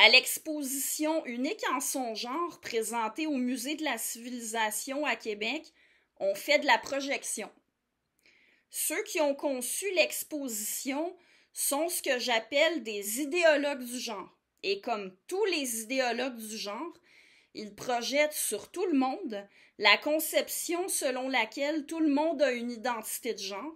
À l'exposition unique en son genre présentée au Musée de la civilisation à Québec, on fait de la projection. Ceux qui ont conçu l'exposition sont ce que j'appelle des idéologues du genre. Et comme tous les idéologues du genre, ils projettent sur tout le monde la conception selon laquelle tout le monde a une identité de genre,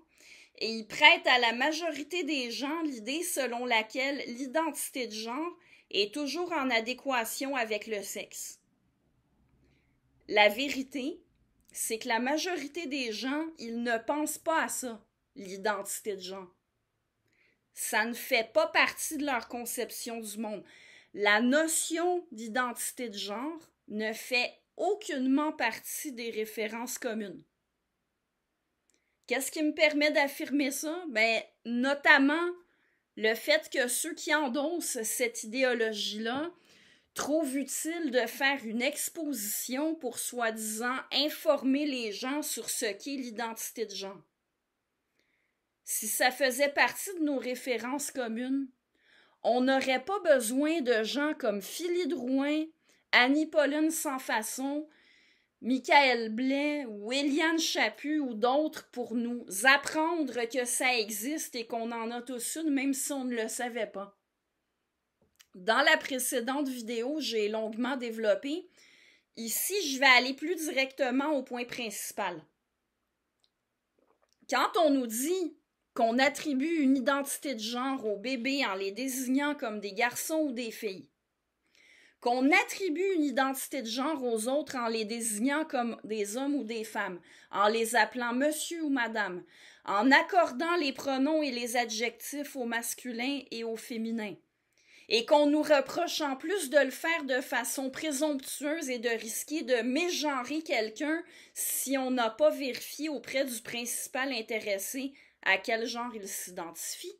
et ils prêtent à la majorité des gens l'idée selon laquelle l'identité de genre est toujours en adéquation avec le sexe. La vérité, c'est que la majorité des gens, ils ne pensent pas à ça, l'identité de genre. Ça ne fait pas partie de leur conception du monde. La notion d'identité de genre ne fait aucunement partie des références communes. Qu'est-ce qui me permet d'affirmer ça? Notamment le fait que ceux qui endossent cette idéologie-là trouvent utile de faire une exposition pour soi-disant informer les gens sur ce qu'est l'identité de genre. Si ça faisait partie de nos références communes, on n'aurait pas besoin de gens comme Philly Drouin, Annie-Pauline Sans-Façon, Michael Blais ou Éliane Chaput ou d'autres pour nous apprendre que ça existe et qu'on en a tous une, même si on ne le savait pas. Dans la précédente vidéo, j'ai longuement développé. Ici, je vais aller plus directement au point principal. Quand on nous dit qu'on attribue une identité de genre aux bébés en les désignant comme des garçons ou des filles, qu'on attribue une identité de genre aux autres en les désignant comme des hommes ou des femmes, en les appelant monsieur ou madame, en accordant les pronoms et les adjectifs au masculin et au féminin, et qu'on nous reproche en plus de le faire de façon présomptueuse et de risquer de mégenrer quelqu'un si on n'a pas vérifié auprès du principal intéressé à quel genre il s'identifie.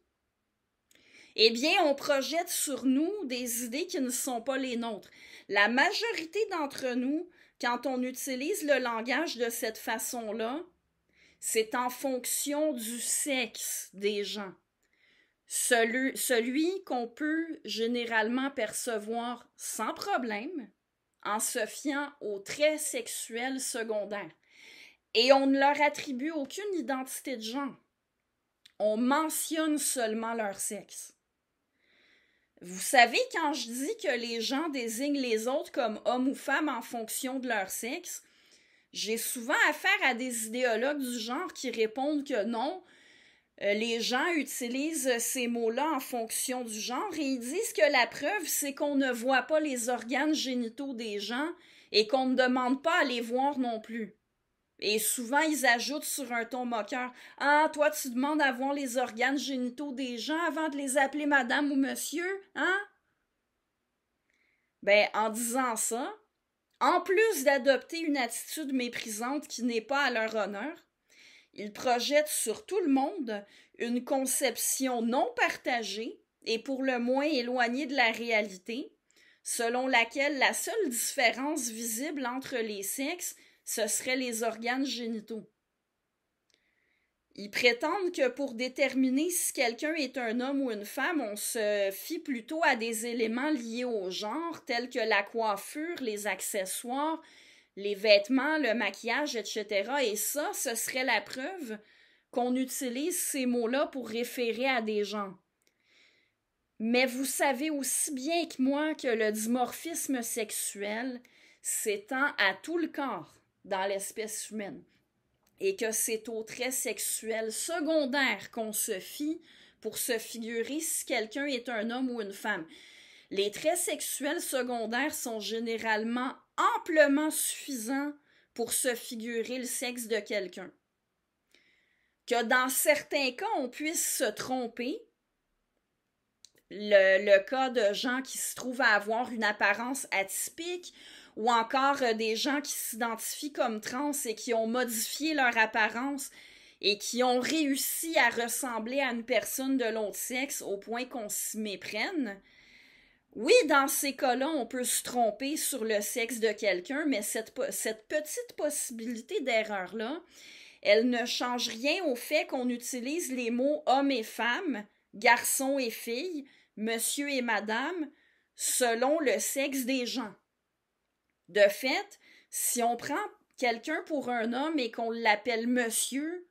Eh bien, on projette sur nous des idées qui ne sont pas les nôtres. La majorité d'entre nous, quand on utilise le langage de cette façon-là, c'est en fonction du sexe des gens. Celui qu'on peut généralement percevoir sans problème en se fiant aux traits sexuels secondaires. Et on ne leur attribue aucune identité de genre. On mentionne seulement leur sexe. Vous savez, quand je dis que les gens désignent les autres comme hommes ou femmes en fonction de leur sexe, j'ai souvent affaire à des idéologues du genre qui répondent que non, les gens utilisent ces mots-là en fonction du genre et ils disent que la preuve, c'est qu'on ne voit pas les organes génitaux des gens et qu'on ne demande pas à les voir non plus. Et souvent, ils ajoutent sur un ton moqueur « Ah, toi, tu demandes à voir les organes génitaux des gens avant de les appeler madame ou monsieur, hein? » En disant ça, en plus d'adopter une attitude méprisante qui n'est pas à leur honneur, ils projettent sur tout le monde une conception non partagée et pour le moins éloignée de la réalité, selon laquelle la seule différence visible entre les sexes ce seraient les organes génitaux. Ils prétendent que pour déterminer si quelqu'un est un homme ou une femme, on se fie plutôt à des éléments liés au genre, tels que la coiffure, les accessoires, les vêtements, le maquillage, etc. Et ça, ce serait la preuve qu'on utilise ces mots-là pour référer à des gens. Mais vous savez aussi bien que moi que le dimorphisme sexuel s'étend à tout le corps dans l'espèce humaine et que c'est aux traits sexuels secondaires qu'on se fie pour se figurer si quelqu'un est un homme ou une femme. Les traits sexuels secondaires sont généralement amplement suffisants pour se figurer le sexe de quelqu'un. Que dans certains cas, on puisse se tromper, le cas de gens qui se trouvent à avoir une apparence atypique ou encore des gens qui s'identifient comme trans et qui ont modifié leur apparence et qui ont réussi à ressembler à une personne de l'autre sexe au point qu'on s'y méprenne. Oui, dans ces cas-là, on peut se tromper sur le sexe de quelqu'un, mais cette petite possibilité d'erreur-là, elle ne change rien au fait qu'on utilise les mots homme et femme, garçon et fille, monsieur et madame, selon le sexe des gens. De fait, si on prend quelqu'un pour un homme et qu'on l'appelle monsieur,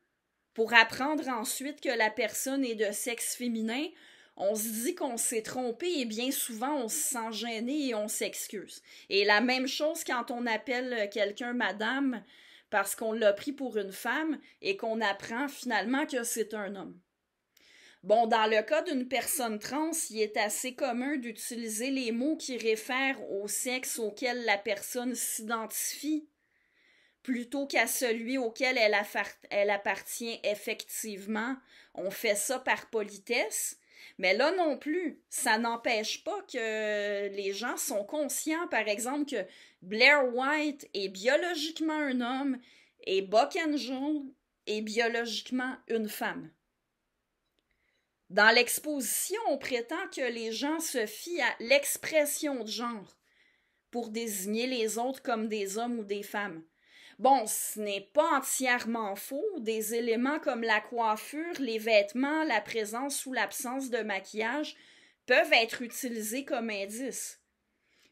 pour apprendre ensuite que la personne est de sexe féminin, on se dit qu'on s'est trompé et bien souvent on se sent gêné et on s'excuse. Et la même chose quand on appelle quelqu'un madame parce qu'on l'a pris pour une femme et qu'on apprend finalement que c'est un homme. Bon, dans le cas d'une personne trans, il est assez commun d'utiliser les mots qui réfèrent au sexe auquel la personne s'identifie plutôt qu'à celui auquel elle appartient effectivement. On fait ça par politesse. Mais là non plus, ça n'empêche pas que les gens sont conscients, par exemple, que Blair White est biologiquement un homme et Buck Angel est biologiquement une femme. Dans l'exposition, on prétend que les gens se fient à l'expression de genre pour désigner les autres comme des hommes ou des femmes. Bon, ce n'est pas entièrement faux. Des éléments comme la coiffure, les vêtements, la présence ou l'absence de maquillage peuvent être utilisés comme indices.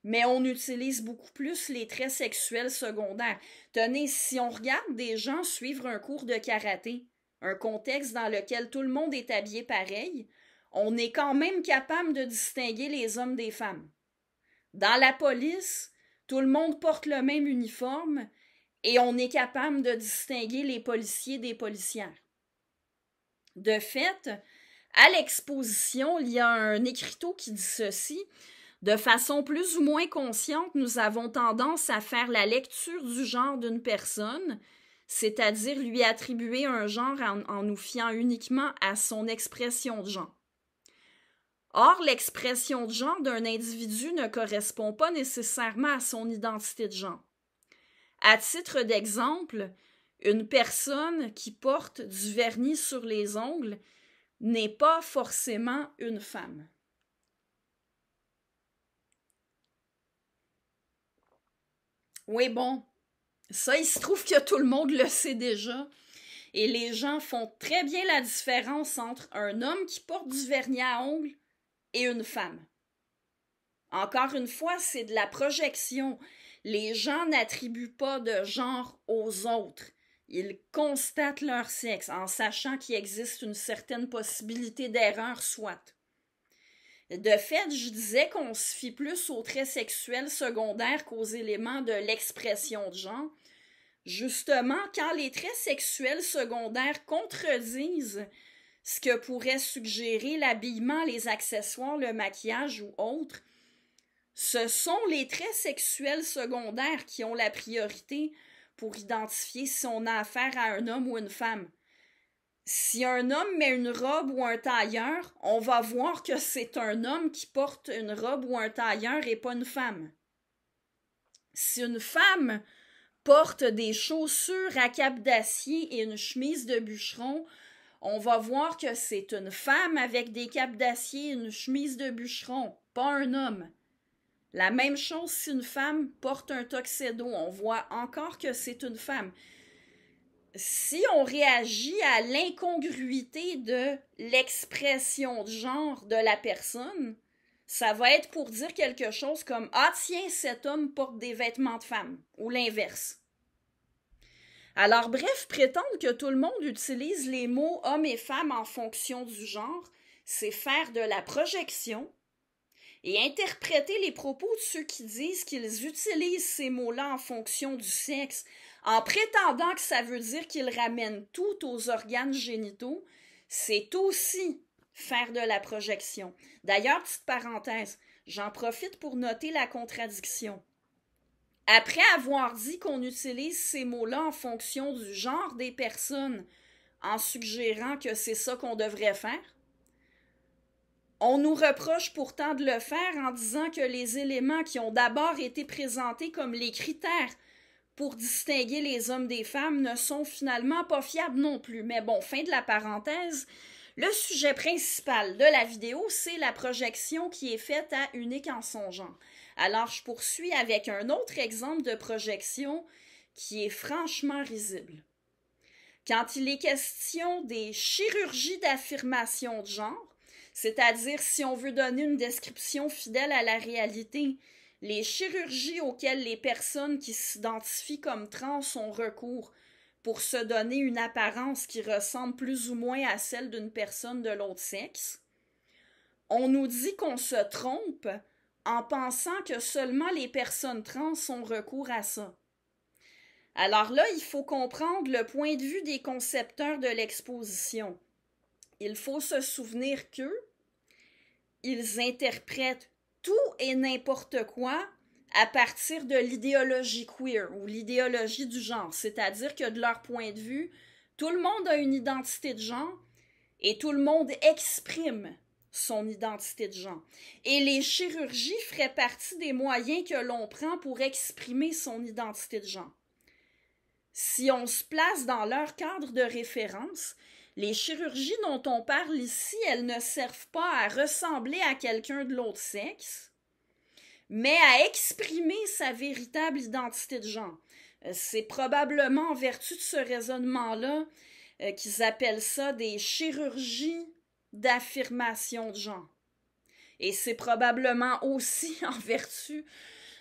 Mais on utilise beaucoup plus les traits sexuels secondaires. Tenez, si on regarde des gens suivre un cours de karaté, un contexte dans lequel tout le monde est habillé pareil, on est quand même capable de distinguer les hommes des femmes. Dans la police, tout le monde porte le même uniforme et on est capable de distinguer les policiers des policières. De fait, à l'exposition, il y a un écriteau qui dit ceci: de façon plus ou moins consciente, nous avons tendance à faire la lecture du genre d'une personne, c'est-à-dire lui attribuer un genre en nous fiant uniquement à son expression de genre. Or, l'expression de genre d'un individu ne correspond pas nécessairement à son identité de genre. À titre d'exemple, une personne qui porte du vernis sur les ongles n'est pas forcément une femme. Oui, bon, ça, il se trouve que tout le monde le sait déjà. Et les gens font très bien la différence entre un homme qui porte du vernis à ongles et une femme. Encore une fois, c'est de la projection. Les gens n'attribuent pas de genre aux autres. Ils constatent leur sexe en sachant qu'il existe une certaine possibilité d'erreur, soit. De fait, je disais qu'on se fie plus aux traits sexuels secondaires qu'aux éléments de l'expression de genre. Justement, quand les traits sexuels secondaires contredisent ce que pourrait suggérer l'habillement, les accessoires, le maquillage ou autres, ce sont les traits sexuels secondaires qui ont la priorité pour identifier si on a affaire à un homme ou une femme. Si un homme met une robe ou un tailleur, on va voir que c'est un homme qui porte une robe ou un tailleur et pas une femme. Si une femme porte des chaussures à cap d'acier et une chemise de bûcheron, on va voir que c'est une femme avec des capes d'acier et une chemise de bûcheron, pas un homme. La même chose si une femme porte un tuxedo, on voit encore que c'est une femme. Si on réagit à l'incongruité de l'expression de genre de la personne, ça va être pour dire quelque chose comme « Ah tiens, cet homme porte des vêtements de femme » ou l'inverse. Alors bref, prétendre que tout le monde utilise les mots homme et femme en fonction du genre, c'est faire de la projection et interpréter les propos de ceux qui disent qu'ils utilisent ces mots-là en fonction du sexe, en prétendant que ça veut dire qu'ils ramènent tout aux organes génitaux, c'est aussi faire de la projection. D'ailleurs, petite parenthèse, j'en profite pour noter la contradiction. Après avoir dit qu'on utilise ces mots-là en fonction du genre des personnes, en suggérant que c'est ça qu'on devrait faire, on nous reproche pourtant de le faire en disant que les éléments qui ont d'abord été présentés comme les critères pour distinguer les hommes des femmes ne sont finalement pas fiables non plus. Mais bon, fin de la parenthèse, le sujet principal de la vidéo, c'est la projection qui est faite à unique en son genre. Alors, je poursuis avec un autre exemple de projection qui est franchement risible. Quand il est question des chirurgies d'affirmation de genre, C'est-à-dire, si on veut donner une description fidèle à la réalité, les chirurgies auxquelles les personnes qui s'identifient comme trans ont recours pour se donner une apparence qui ressemble plus ou moins à celle d'une personne de l'autre sexe, on nous dit qu'on se trompe en pensant que seulement les personnes trans ont recours à ça. Alors là, il faut comprendre le point de vue des concepteurs de l'exposition. Il faut se souvenir qu'eux, ils interprètent tout et n'importe quoi à partir de l'idéologie queer ou l'idéologie du genre. C'est-à-dire que de leur point de vue, tout le monde a une identité de genre et tout le monde exprime son identité de genre. Et les chirurgies feraient partie des moyens que l'on prend pour exprimer son identité de genre. Si on se place dans leur cadre de référence, les chirurgies dont on parle ici, elles ne servent pas à ressembler à quelqu'un de l'autre sexe, mais à exprimer sa véritable identité de genre. C'est probablement en vertu de ce raisonnement-là qu'ils appellent ça des chirurgies d'affirmation de genre. Et c'est probablement aussi en vertu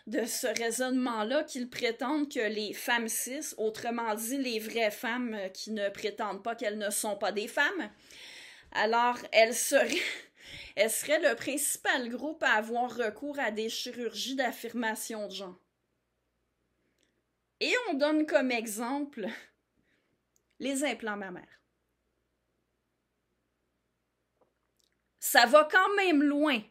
de ce raisonnement-là qu'ils prétendent que les femmes cis, autrement dit les vraies femmes qui ne prétendent pas qu'elles ne sont pas des femmes, alors elles seraient le principal groupe à avoir recours à des chirurgies d'affirmation de genre. Et on donne comme exemple les implants mammaires. Ça va quand même loin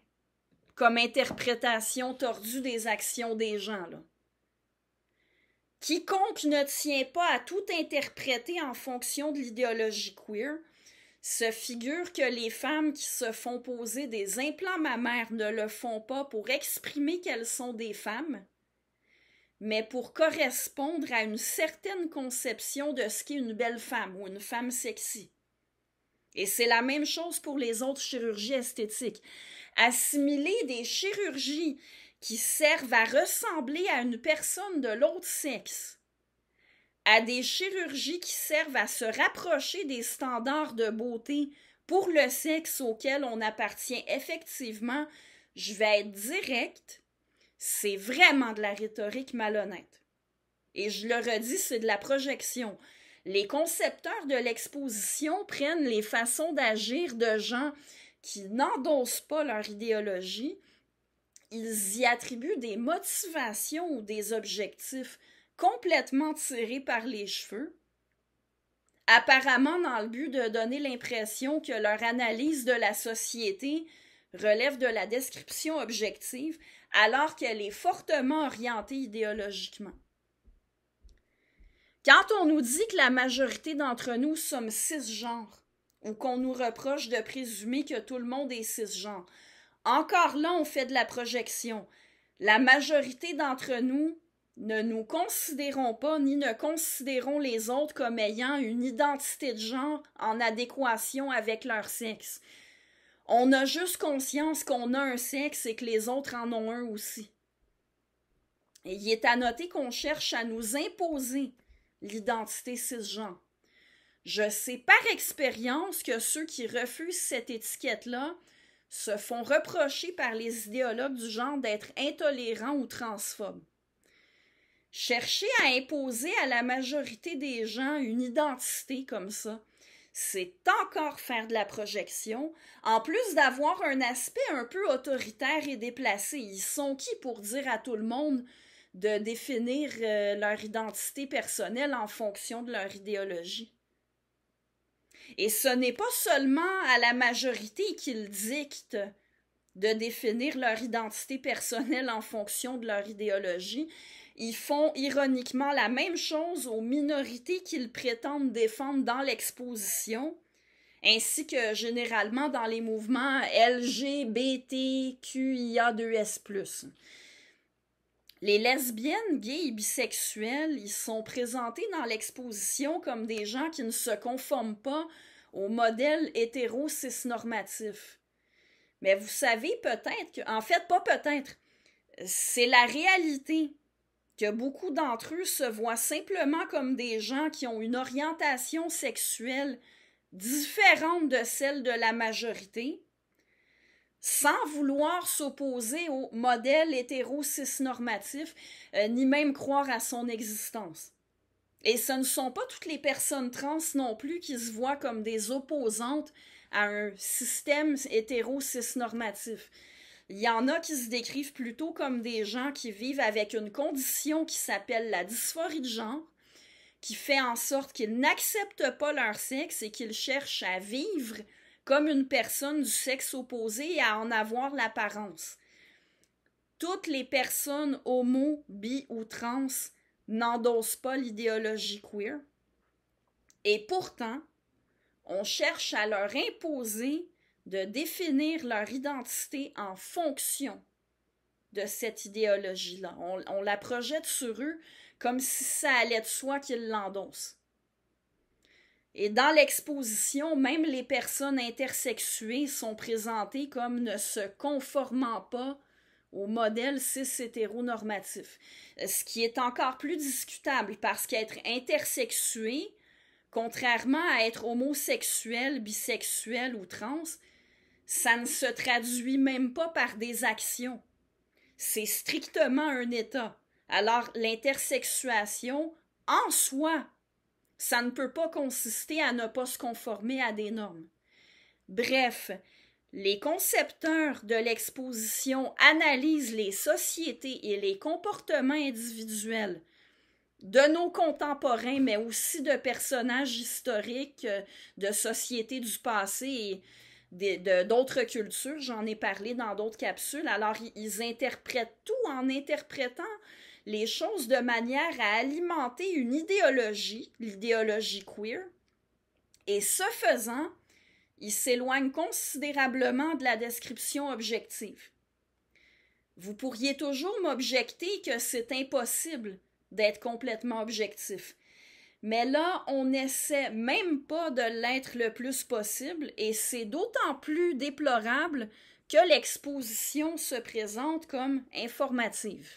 comme interprétation tordue des actions des gens, là. Quiconque ne tient pas à tout interpréter en fonction de l'idéologie queer se figure que les femmes qui se font poser des implants mammaires ne le font pas pour exprimer qu'elles sont des femmes, mais pour correspondre à une certaine conception de ce qu'est une belle femme ou une femme sexy. Et c'est la même chose pour les autres chirurgies esthétiques. Assimiler des chirurgies qui servent à ressembler à une personne de l'autre sexe à des chirurgies qui servent à se rapprocher des standards de beauté pour le sexe auquel on appartient effectivement, je vais être directe, c'est vraiment de la rhétorique malhonnête. Et je le redis, c'est de la projection. Les concepteurs de l'exposition prennent les façons d'agir de gens qui n'endossent pas leur idéologie. Ils y attribuent des motivations ou des objectifs complètement tirés par les cheveux, apparemment dans le but de donner l'impression que leur analyse de la société relève de la description objective, alors qu'elle est fortement orientée idéologiquement. Quand on nous dit que la majorité d'entre nous sommes cisgenres, ou qu'on nous reproche de présumer que tout le monde est cisgenre, encore là, on fait de la projection. La majorité d'entre nous ne nous considérons pas ni ne considérons les autres comme ayant une identité de genre en adéquation avec leur sexe. On a juste conscience qu'on a un sexe et que les autres en ont un aussi. Et il est à noter qu'on cherche à nous imposer l'identité cisgenre. Je sais par expérience que ceux qui refusent cette étiquette-là se font reprocher par les idéologues du genre d'être intolérants ou transphobes. Chercher à imposer à la majorité des gens une identité comme ça, c'est encore faire de la projection, en plus d'avoir un aspect un peu autoritaire et déplacé. Ils sont qui pour dire à tout le monde de définir leur identité personnelle en fonction de leur idéologie? Et ce n'est pas seulement à la majorité qu'ils dictent de définir leur identité personnelle en fonction de leur idéologie. Ils font ironiquement la même chose aux minorités qu'ils prétendent défendre dans l'exposition, ainsi que généralement dans les mouvements LGBTQIA2S+. Les lesbiennes, gays et bisexuels, ils sont présentés dans l'exposition comme des gens qui ne se conforment pas au modèle hétéro-cis-normatif. Mais vous savez peut-être que, en fait, pas peut-être, c'est la réalité que beaucoup d'entre eux se voient simplement comme des gens qui ont une orientation sexuelle différente de celle de la majorité, sans vouloir s'opposer au modèle hétéro-cis-normatif, ni même croire à son existence. Et ce ne sont pas toutes les personnes trans non plus qui se voient comme des opposantes à un système hétéro-cis-normatif. Il y en a qui se décrivent plutôt comme des gens qui vivent avec une condition qui s'appelle la dysphorie de genre, qui fait en sorte qu'ils n'acceptent pas leur sexe et qu'ils cherchent à vivre comme une personne du sexe opposé et à en avoir l'apparence. Toutes les personnes homo, bi ou trans n'endossent pas l'idéologie queer. Et pourtant, on cherche à leur imposer de définir leur identité en fonction de cette idéologie-là. On la projette sur eux comme si ça allait de soi qu'ils l'endossent. Et dans l'exposition, même les personnes intersexuées sont présentées comme ne se conformant pas au modèle cis-hétéronormatif. Ce qui est encore plus discutable parce qu'être intersexué, contrairement à être homosexuel, bisexuel ou trans, ça ne se traduit même pas par des actions. C'est strictement un état. Alors, l'intersexuation, en soi, ça ne peut pas consister à ne pas se conformer à des normes. Bref, les concepteurs de l'exposition analysent les sociétés et les comportements individuels de nos contemporains, mais aussi de personnages historiques de sociétés du passé et d'autres cultures. J'en ai parlé dans d'autres capsules. Alors, ils interprètent tout en interprétant les choses de manière à alimenter une idéologie, l'idéologie queer, et ce faisant, ils s'éloignent considérablement de la description objective. Vous pourriez toujours m'objecter que c'est impossible d'être complètement objectif. Mais là, on n'essaie même pas de l'être le plus possible et c'est d'autant plus déplorable que l'exposition se présente comme informative.